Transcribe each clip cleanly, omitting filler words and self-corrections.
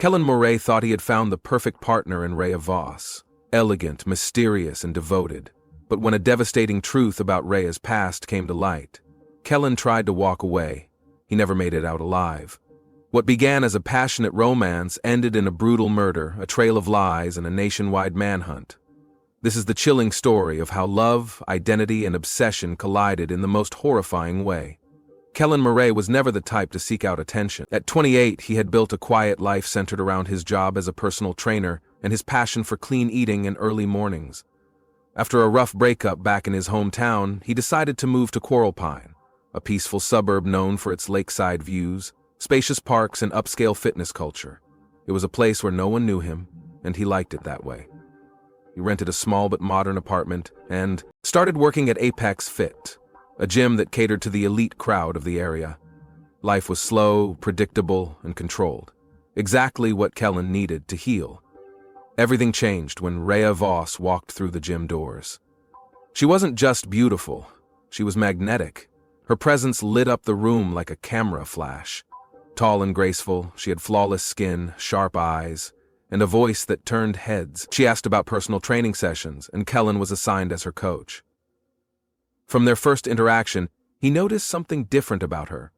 Kellan Moray thought he had found the perfect partner in Raya Voss, elegant, mysterious, and devoted. But when a devastating truth about Raya's past came to light, Kellan tried to walk away. He never made it out alive. What began as a passionate romance ended in a brutal murder, a trail of lies, and a nationwide manhunt. This is the chilling story of how love, identity, and obsession collided in the most horrifying way. Kellan Moray was never the type to seek out attention. At 28, he had built a quiet life centered around his job as a personal trainer and his passion for clean eating and early mornings. After a rough breakup back in his hometown, he decided to move to Coralpine, a peaceful suburb known for its lakeside views, spacious parks, and upscale fitness culture. It was a place where no one knew him, and he liked it that way. He rented a small but modern apartment and started working at Apex Fit, a gym that catered to the elite crowd of the area. Life was slow, predictable, and controlled. Exactly what Kellan needed to heal. Everything changed when Raya Voss walked through the gym doors. She wasn't just beautiful, she was magnetic. Her presence lit up the room like a camera flash. Tall and graceful, she had flawless skin, sharp eyes, and a voice that turned heads. She asked about personal training sessions, and Kellan was assigned as her coach. From their first interaction, he noticed something different about her.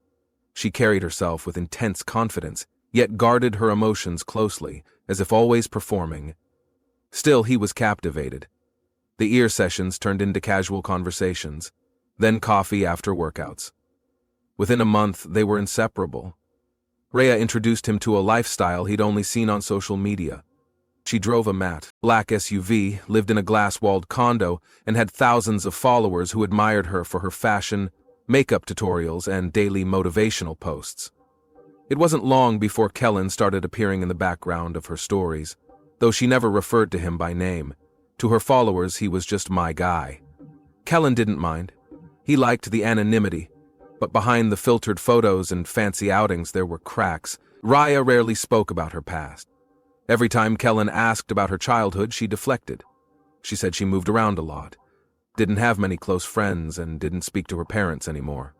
She carried herself with intense confidence, yet guarded her emotions closely, as if always performing. Still, he was captivated. The ear sessions turned into casual conversations, then coffee after workouts. Within a month, they were inseparable. Raya introduced him to a lifestyle he'd only seen on social media. She drove a matte, black SUV, lived in a glass-walled condo, and had thousands of followers who admired her for her fashion, makeup tutorials, and daily motivational posts. It wasn't long before Kellan started appearing in the background of her stories, though she never referred to him by name. To her followers, he was just my guy. Kellan didn't mind. He liked the anonymity, but behind the filtered photos and fancy outings there were cracks. Raya rarely spoke about her past. Every time Kellan asked about her childhood, she deflected. She said she moved around a lot, didn't have many close friends, and didn't speak to her parents anymore.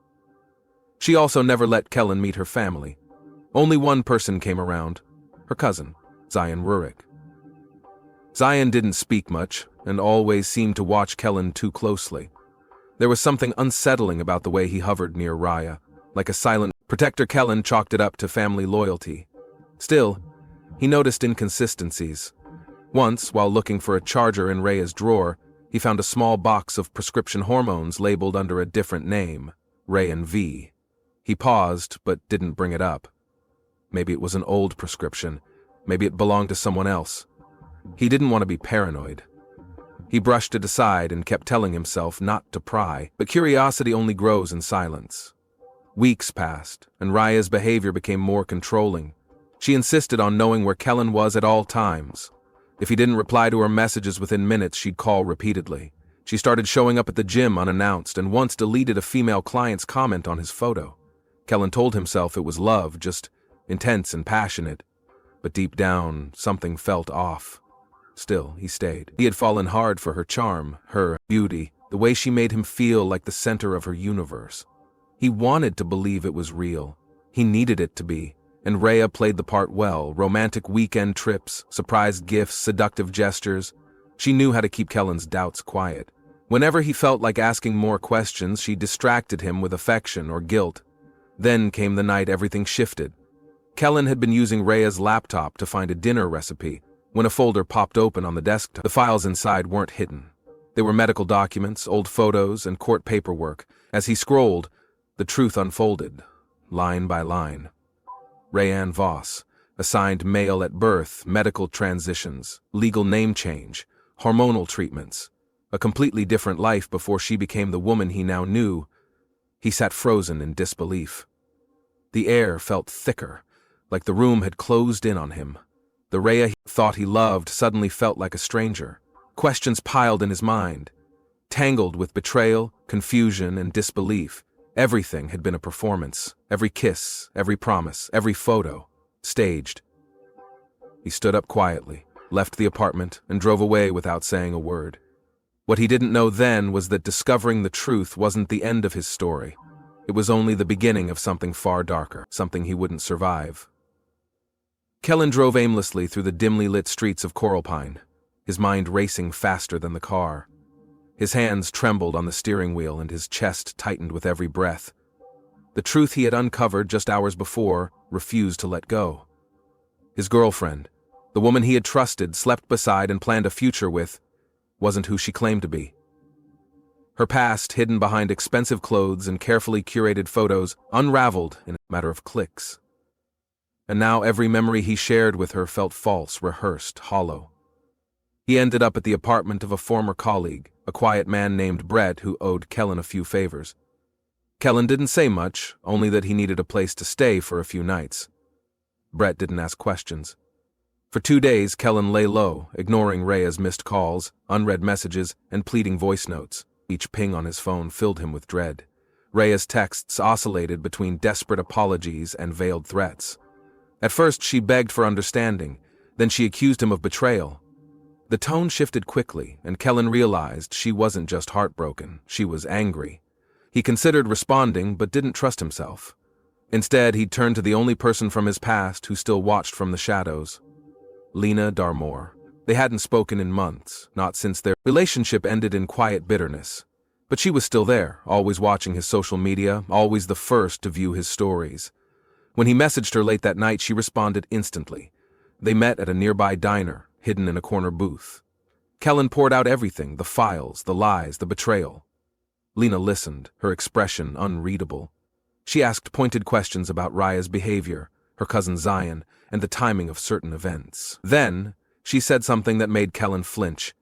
She also never let Kellan meet her family. Only one person came around, her cousin, Raya Voss. Zion didn't speak much, and always seemed to watch Kellan too closely. There was something unsettling about the way he hovered near Raya, like a silent protector. Kellan chalked it up to family loyalty. Still, he noticed inconsistencies. Once, while looking for a charger in Raya's drawer, he found a small box of prescription hormones labeled under a different name, Raya V. He paused, but didn't bring it up. Maybe it was an old prescription. Maybe it belonged to someone else. He didn't want to be paranoid. He brushed it aside and kept telling himself not to pry, but curiosity only grows in silence. Weeks passed, and Raya's behavior became more controlling. She insisted on knowing where Kellan was at all times. If he didn't reply to her messages within minutes, she'd call repeatedly. She started showing up at the gym unannounced and once deleted a female client's comment on his photo. Kellan told himself it was love, just intense and passionate. But deep down, something felt off. Still, he stayed. He had fallen hard for her charm, her beauty, the way she made him feel like the center of her universe. He wanted to believe it was real. He needed it to be. And Raya played the part well. Romantic weekend trips, surprise gifts, seductive gestures. She knew how to keep Kellan's doubts quiet. Whenever he felt like asking more questions, she distracted him with affection or guilt. Then came the night everything shifted. Kellan had been using Raya's laptop to find a dinner recipe when a folder popped open on the desktop. The files inside weren't hidden. They were medical documents, old photos, and court paperwork. As he scrolled, the truth unfolded, line by line. Raya Voss, assigned male at birth, medical transitions, legal name change, hormonal treatments, a completely different life before she became the woman he now knew. He sat frozen in disbelief. The air felt thicker, like the room had closed in on him. The Raya he thought he loved suddenly felt like a stranger. Questions piled in his mind. Tangled with betrayal, confusion, and disbelief, everything had been a performance. Every kiss, every promise, every photo, staged. He stood up quietly, left the apartment, and drove away without saying a word. What he didn't know then was that discovering the truth wasn't the end of his story. It was only the beginning of something far darker, something he wouldn't survive. Kellan drove aimlessly through the dimly lit streets of Coral Pine, his mind racing faster than the car. His hands trembled on the steering wheel and his chest tightened with every breath. The truth he had uncovered just hours before refused to let go. His girlfriend, the woman he had trusted, slept beside and planned a future with, wasn't who she claimed to be. Her past, hidden behind expensive clothes and carefully curated photos, unraveled in a matter of clicks. And now every memory he shared with her felt false, rehearsed, hollow. He ended up at the apartment of a former colleague, a quiet man named Brett who owed Kellan a few favors. Kellan didn't say much, only that he needed a place to stay for a few nights. Brett didn't ask questions. For 2 days, Kellan lay low, ignoring Raya's missed calls, unread messages, and pleading voice notes. Each ping on his phone filled him with dread. Raya's texts oscillated between desperate apologies and veiled threats. At first, she begged for understanding, then she accused him of betrayal. The tone shifted quickly, and Kellan realized she wasn't just heartbroken, she was angry. He considered responding, but didn't trust himself. Instead, he turned to the only person from his past who still watched from the shadows. Lena Darmore. They hadn't spoken in months, not since their relationship ended in quiet bitterness. But she was still there, always watching his social media, always the first to view his stories. When he messaged her late that night, she responded instantly. They met at a nearby diner, hidden in a corner booth. Kellan poured out everything, the files, the lies, the betrayal. Lena listened, her expression unreadable. She asked pointed questions about Raya's behavior, her cousin Zion, and the timing of certain events. Then, she said something that made Kellan flinch.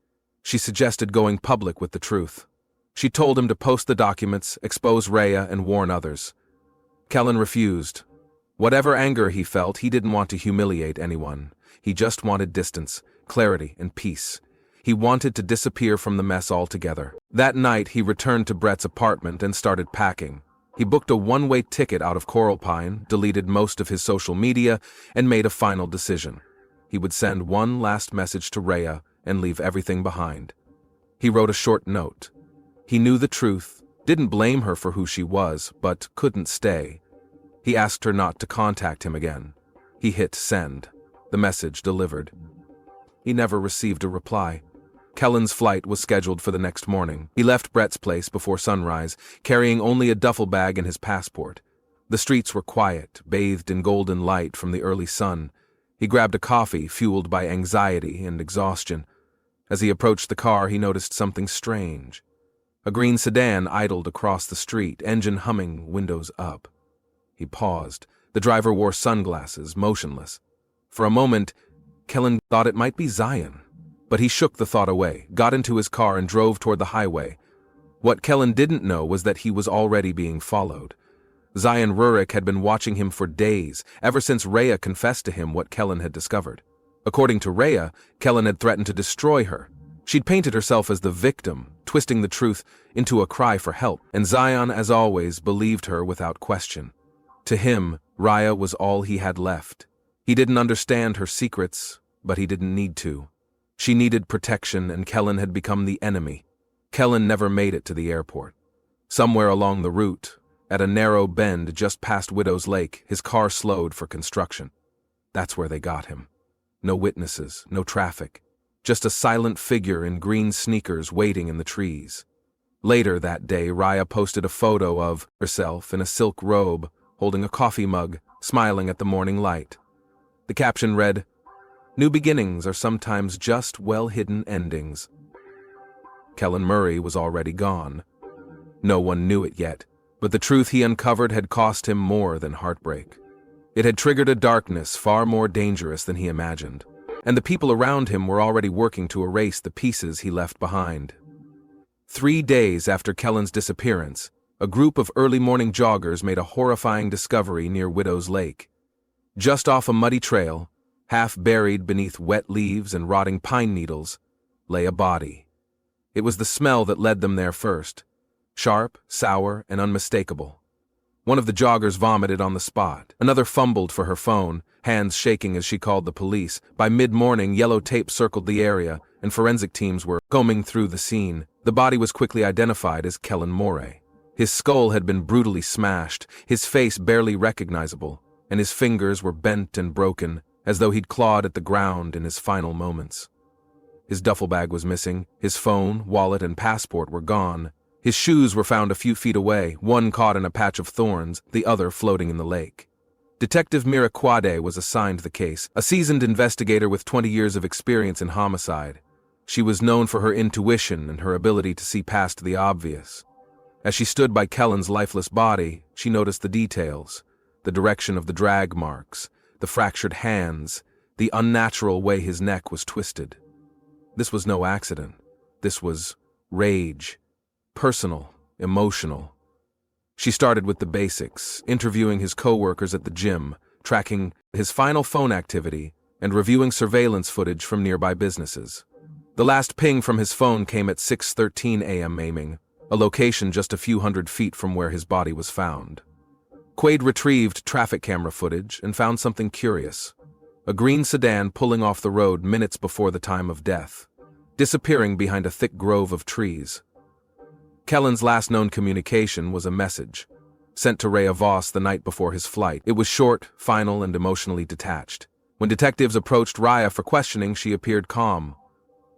She suggested going public with the truth. She told him to post the documents, expose Raya, and warn others. Kellan refused. Whatever anger he felt, he didn't want to humiliate anyone. He just wanted distance, clarity, and peace. He wanted to disappear from the mess altogether. That night, he returned to Brett's apartment and started packing. He booked a one-way ticket out of Coral Pine, deleted most of his social media, and made a final decision. He would send one last message to Raya and leave everything behind. He wrote a short note. He knew the truth, didn't blame her for who she was, but couldn't stay. He asked her not to contact him again. He hit send. The message delivered. He never received a reply. Kellan's flight was scheduled for the next morning. He left Brett's place before sunrise, carrying only a duffel bag and his passport. The streets were quiet, bathed in golden light from the early sun. He grabbed a coffee, fueled by anxiety and exhaustion. As he approached the car, he noticed something strange. A green sedan idled across the street, engine humming, windows up. He paused. The driver wore sunglasses, motionless. For a moment, Kellan thought it might be Zion. But he shook the thought away, got into his car and drove toward the highway. What Kellan didn't know was that he was already being followed. Zion Rurik had been watching him for days, ever since Raya confessed to him what Kellan had discovered. According to Raya, Kellan had threatened to destroy her. She'd painted herself as the victim, twisting the truth into a cry for help, and Zion, as always, believed her without question. To him, Raya was all he had left. He didn't understand her secrets, but he didn't need to. She needed protection, and Kellan had become the enemy. Kellan never made it to the airport. Somewhere along the route, at a narrow bend just past Widow's Lake, his car slowed for construction. That's where they got him. No witnesses, no traffic. Just a silent figure in green sneakers waiting in the trees. Later that day, Raya posted a photo of herself in a silk robe, holding a coffee mug, smiling at the morning light. The caption read, "New beginnings are sometimes just well-hidden endings." Kellan Moray was already gone. No one knew it yet, but the truth he uncovered had cost him more than heartbreak. It had triggered a darkness far more dangerous than he imagined, and the people around him were already working to erase the pieces he left behind. 3 days after Kellan's disappearance, a group of early morning joggers made a horrifying discovery near Widow's Lake. Just off a muddy trail, half buried beneath wet leaves and rotting pine needles, lay a body. It was the smell that led them there first. Sharp, sour, and unmistakable. One of the joggers vomited on the spot. Another fumbled for her phone, hands shaking as she called the police. By mid-morning, yellow tape circled the area, and forensic teams were combing through the scene. The body was quickly identified as Kellan Moray. His skull had been brutally smashed, his face barely recognizable, and his fingers were bent and broken, as though he'd clawed at the ground in his final moments. His duffel bag was missing, his phone, wallet, and passport were gone. His shoes were found a few feet away, one caught in a patch of thorns, the other floating in the lake. Detective Mira Quade was assigned the case, a seasoned investigator with 20 years of experience in homicide. She was known for her intuition and her ability to see past the obvious. As she stood by Kellan's lifeless body, she noticed the details, the direction of the drag marks, the fractured hands, the unnatural way his neck was twisted. This was no accident. This was rage. Personal, emotional. She started with the basics, interviewing his co-workers at the gym, tracking his final phone activity, and reviewing surveillance footage from nearby businesses. The last ping from his phone came at 6:13 a.m. aiming, a location just a few hundred feet from where his body was found. Quade retrieved traffic camera footage and found something curious. A green sedan pulling off the road minutes before the time of death, disappearing behind a thick grove of trees. Kellan's last known communication was a message, sent to Raya Voss the night before his flight. It was short, final, and emotionally detached. When detectives approached Raya for questioning, she appeared calm.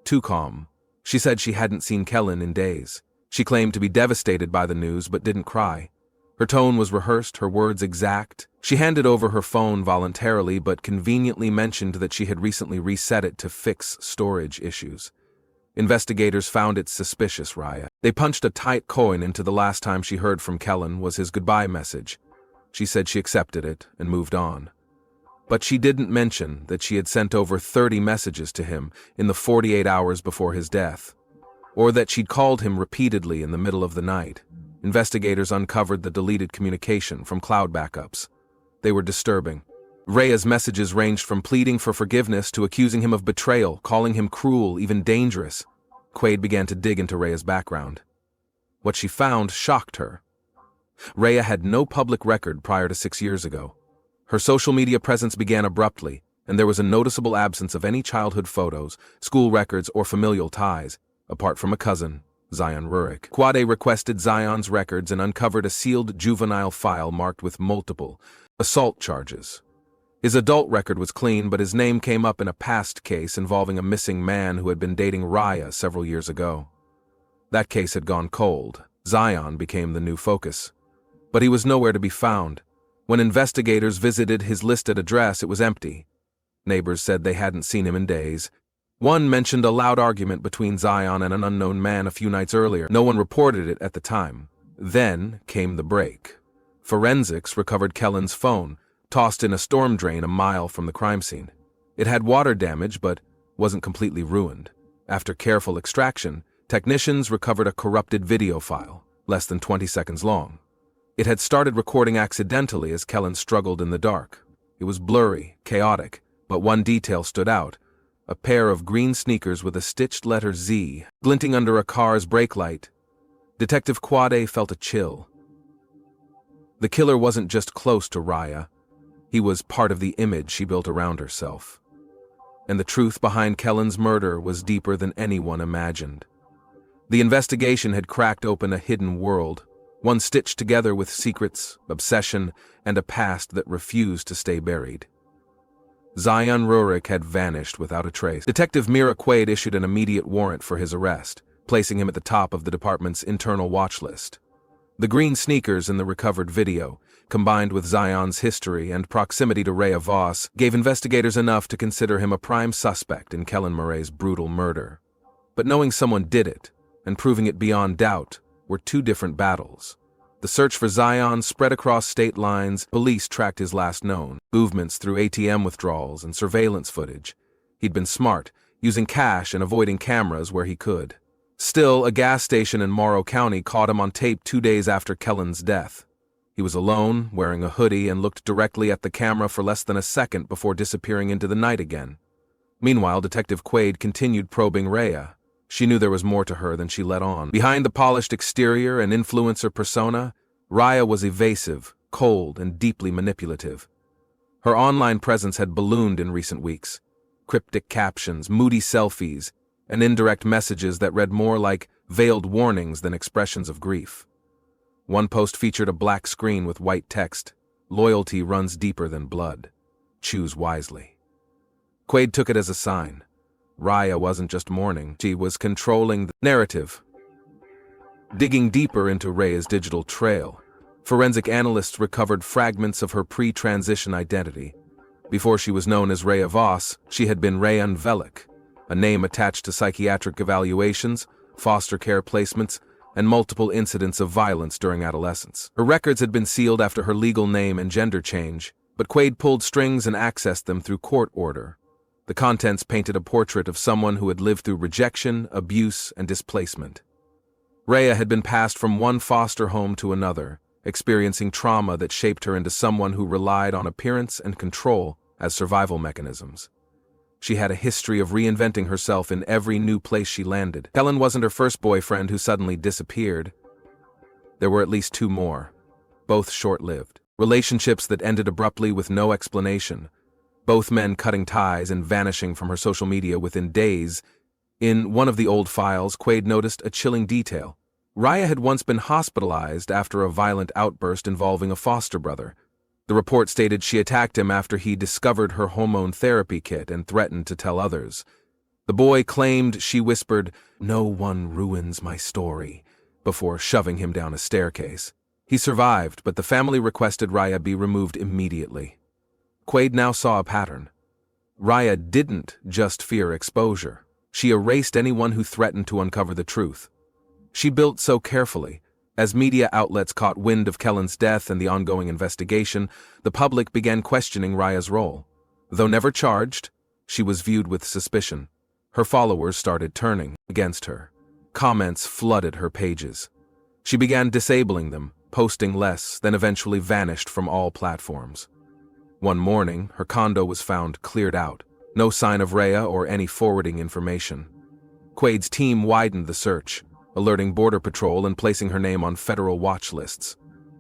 Too calm. She said she hadn't seen Kellan in days. She claimed to be devastated by the news but didn't cry. Her tone was rehearsed, her words exact. She handed over her phone voluntarily but conveniently mentioned that she had recently reset it to fix storage issues. Investigators found it suspicious, Raya. They punched a tight coin into the last time she heard from Kellan was his goodbye message. She said she accepted it and moved on. But she didn't mention that she had sent over 30 messages to him in the 48 hours before his death, or that she'd called him repeatedly in the middle of the night. Investigators uncovered the deleted communication from cloud backups. They were disturbing. Raya's messages ranged from pleading for forgiveness to accusing him of betrayal, calling him cruel, even dangerous. Quade began to dig into Raya's background. What she found shocked her. Raya had no public record prior to 6 years ago. Her social media presence began abruptly, and there was a noticeable absence of any childhood photos, school records, or familial ties, apart from a cousin, Zion Rurik. Quade requested Zion's records and uncovered a sealed juvenile file marked with multiple assault charges. His adult record was clean, but his name came up in a past case involving a missing man who had been dating Raya several years ago. That case had gone cold. Zion became the new focus. But he was nowhere to be found. When investigators visited his listed address, it was empty. Neighbors said they hadn't seen him in days. One mentioned a loud argument between Zion and an unknown man a few nights earlier. No one reported it at the time. Then came the break. Forensics recovered Kellan's phone, tossed in a storm drain a mile from the crime scene. It had water damage, but wasn't completely ruined. After careful extraction, technicians recovered a corrupted video file, less than 20 seconds long. It had started recording accidentally as Kellan struggled in the dark. It was blurry, chaotic, but one detail stood out: a pair of green sneakers with a stitched letter Z glinting under a car's brake light. Detective Quade felt a chill. The killer wasn't just close to Raya. He was part of the image she built around herself. And the truth behind Kellan's murder was deeper than anyone imagined. The investigation had cracked open a hidden world, one stitched together with secrets, obsession, and a past that refused to stay buried. Zion Rurik had vanished without a trace. Detective Mira Quade issued an immediate warrant for his arrest, placing him at the top of the department's internal watch list. The green sneakers in the recovered video, combined with Zion's history and proximity to Raya Voss, gave investigators enough to consider him a prime suspect in Kellan Moray's brutal murder. But knowing someone did it, and proving it beyond doubt, were two different battles. The search for Zion spread across state lines. Police tracked his last known movements through ATM withdrawals and surveillance footage. He'd been smart, using cash and avoiding cameras where he could. Still, a gas station in Morrow County caught him on tape 2 days after Kellan's death. He was alone, wearing a hoodie, and looked directly at the camera for less than a second before disappearing into the night again. Meanwhile, Detective Quade continued probing Raya. She knew there was more to her than she let on. Behind the polished exterior and influencer persona, Raya was evasive, cold, and deeply manipulative. Her online presence had ballooned in recent weeks. Cryptic captions, moody selfies, and indirect messages that read more like veiled warnings than expressions of grief. One post featured a black screen with white text: "Loyalty runs deeper than blood. Choose wisely." Quade took it as a sign. Raya wasn't just mourning, she was controlling the narrative. Digging deeper into Raya's digital trail, forensic analysts recovered fragments of her pre-transition identity. Before she was known as Raya Voss, she had been Raya Voss, a name attached to psychiatric evaluations, foster care placements, and multiple incidents of violence during adolescence. Her records had been sealed after her legal name and gender change, but Quade pulled strings and accessed them through court order. The contents painted a portrait of someone who had lived through rejection, abuse, and displacement. Raya had been passed from one foster home to another, experiencing trauma that shaped her into someone who relied on appearance and control as survival mechanisms. She had a history of reinventing herself in every new place she landed. Kellan wasn't her first boyfriend who suddenly disappeared. There were at least 2 more, both short-lived. Relationships that ended abruptly with no explanation. Both men cutting ties and vanishing from her social media within days. In one of the old files, Quade noticed a chilling detail. Raya had once been hospitalized after a violent outburst involving a foster brother. The report stated she attacked him after he discovered her hormone therapy kit and threatened to tell others. The boy claimed she whispered, "No one ruins my story," before shoving him down a staircase. He survived, but the family requested Raya be removed immediately. Quade now saw a pattern. Raya didn't just fear exposure. She erased anyone who threatened to uncover the truth. She built so carefully. As media outlets caught wind of Kellan's death and the ongoing investigation, the public began questioning Raya's role. Though never charged, she was viewed with suspicion. Her followers started turning against her. Comments flooded her pages. She began disabling them, posting less, then eventually vanished from all platforms. One morning, her condo was found cleared out. No sign of Raya or any forwarding information. Quade's team widened the search, alerting Border Patrol and placing her name on federal watch lists.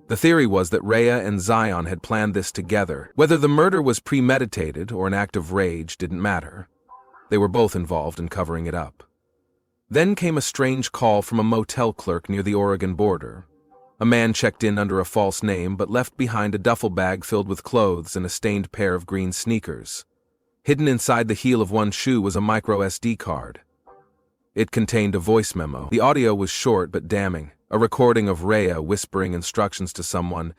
The theory was that Raya and Zion had planned this together. Whether the murder was premeditated or an act of rage didn't matter. They were both involved in covering it up. Then came a strange call from a motel clerk near the Oregon border. A man checked in under a false name but left behind a duffel bag filled with clothes and a stained pair of green sneakers. Hidden inside the heel of one shoe was a micro SD card. It contained a voice memo. The audio was short but damning, a recording of Raya whispering instructions to someone.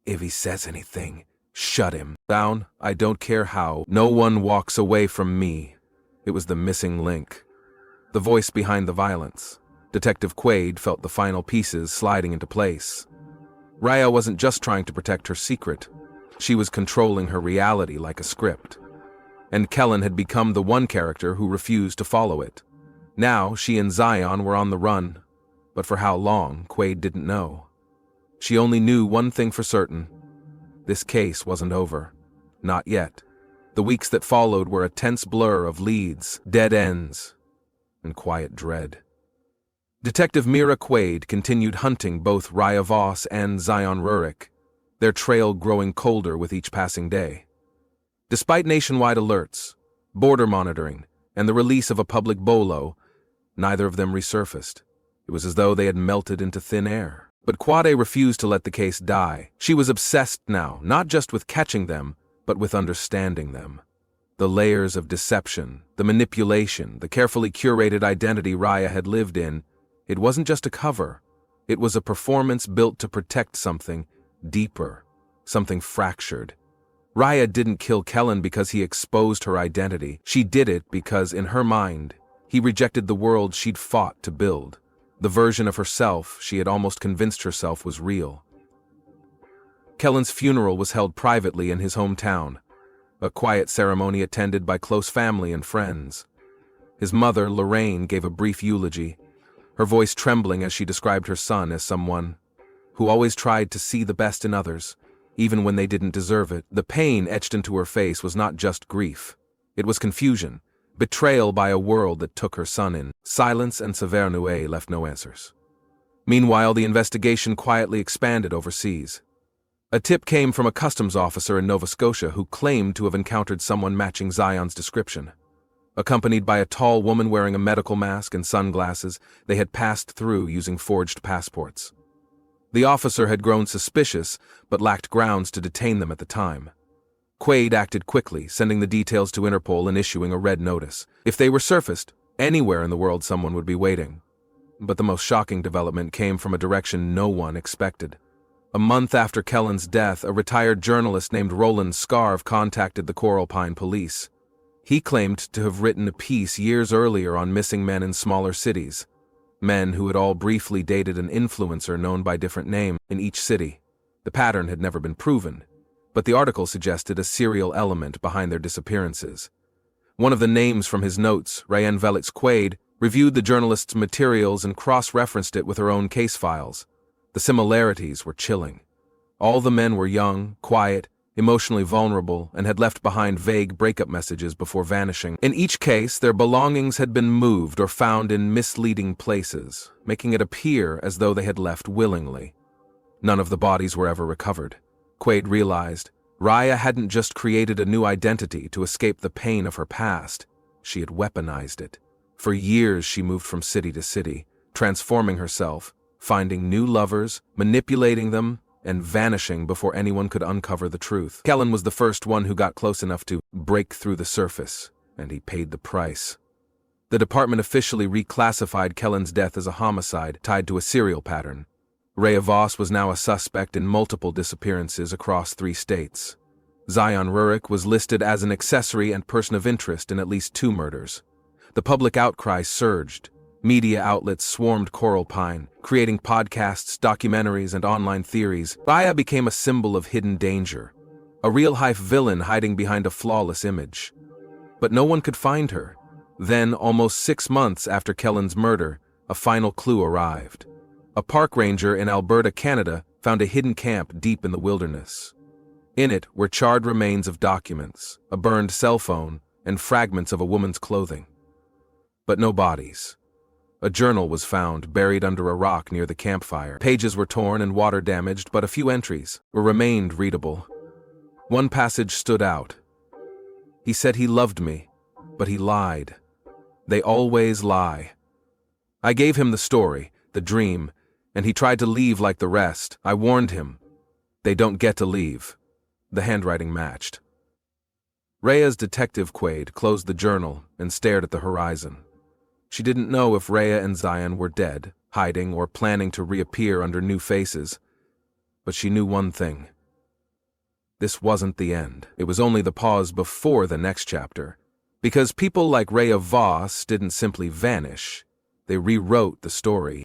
"If he says anything, shut him down. I don't care how. No one walks away from me." It was the missing link. The voice behind the violence. Detective Quade felt the final pieces sliding into place. Raya wasn't just trying to protect her secret. She was controlling her reality like a script. And Kellan had become the one character who refused to follow it. Now, she and Zion were on the run, but for how long, Quade didn't know. She only knew one thing for certain. This case wasn't over. Not yet. The weeks that followed were a tense blur of leads, dead ends, and quiet dread. Detective Mira Quade continued hunting both Raya Voss and Zion Rurik, their trail growing colder with each passing day. Despite nationwide alerts, border monitoring, and the release of a public bolo, neither of them resurfaced. It was as though they had melted into thin air. But Quade refused to let the case die. She was obsessed now, not just with catching them, but with understanding them. The layers of deception, the manipulation, the carefully curated identity Raya had lived in, it wasn't just a cover. It was a performance built to protect something deeper, something fractured. Raya didn't kill Kellan because he exposed her identity. She did it because, in her mind, he rejected the world she'd fought to build, the version of herself she had almost convinced herself was real. Kellan's funeral was held privately in his hometown, a quiet ceremony attended by close family and friends. His mother, Lorraine, gave a brief eulogy, her voice trembling as she described her son as someone who always tried to see the best in others, even when they didn't deserve it. The pain etched into her face was not just grief. It was confusion. Betrayal by a world that took her son in. Silence and Savernue left no answers. Meanwhile, the investigation quietly expanded overseas. A tip came from a customs officer in Nova Scotia who claimed to have encountered someone matching Zion's description. Accompanied by a tall woman wearing a medical mask and sunglasses, they had passed through using forged passports. The officer had grown suspicious, but lacked grounds to detain them at the time. Quade acted quickly, sending the details to Interpol and issuing a red notice. If they were surfaced, anywhere in the world someone would be waiting. But the most shocking development came from a direction no one expected. A month after Kellan's death, a retired journalist named Roland Scarve contacted the Coral Pine police. He claimed to have written a piece years earlier on missing men in smaller cities, men who had all briefly dated an influencer known by different names in each city. The pattern had never been proven, but the article suggested a serial element behind their disappearances. One of the names from his notes, Raya Voss Quade, reviewed the journalist's materials and cross-referenced it with her own case files. The similarities were chilling. All the men were young, quiet, emotionally vulnerable, and had left behind vague breakup messages before vanishing. In each case, their belongings had been moved or found in misleading places, making it appear as though they had left willingly. None of the bodies were ever recovered. Quade realized Raya hadn't just created a new identity to escape the pain of her past, she had weaponized it. For years she moved from city to city, transforming herself, finding new lovers, manipulating them, and vanishing before anyone could uncover the truth. Kellan was the first one who got close enough to break through the surface, and he paid the price. The department officially reclassified Kellan's death as a homicide tied to a serial pattern. Raya Voss was now a suspect in multiple disappearances across 3 states. Zion Rurik was listed as an accessory and person of interest in at least 2 murders. The public outcry surged. Media outlets swarmed Coral Pine, creating podcasts, documentaries, and online theories. Raya became a symbol of hidden danger, a real-life villain hiding behind a flawless image. But no one could find her. Then, almost 6 months after Kellan's murder, a final clue arrived. A park ranger in Alberta, Canada, found a hidden camp deep in the wilderness. In it were charred remains of documents, a burned cell phone, and fragments of a woman's clothing. But no bodies. A journal was found buried under a rock near the campfire. Pages were torn and water damaged, but a few entries remained readable. One passage stood out. He said he loved me, but he lied. They always lie. I gave him the story, the dream, and he tried to leave like the rest. I warned him. They don't get to leave. The handwriting matched. Raya's Detective Quade closed the journal and stared at the horizon. She didn't know if Raya and Zion were dead, hiding, or planning to reappear under new faces. But she knew one thing. This wasn't the end. It was only the pause before the next chapter. Because people like Raya Voss didn't simply vanish. They rewrote the story.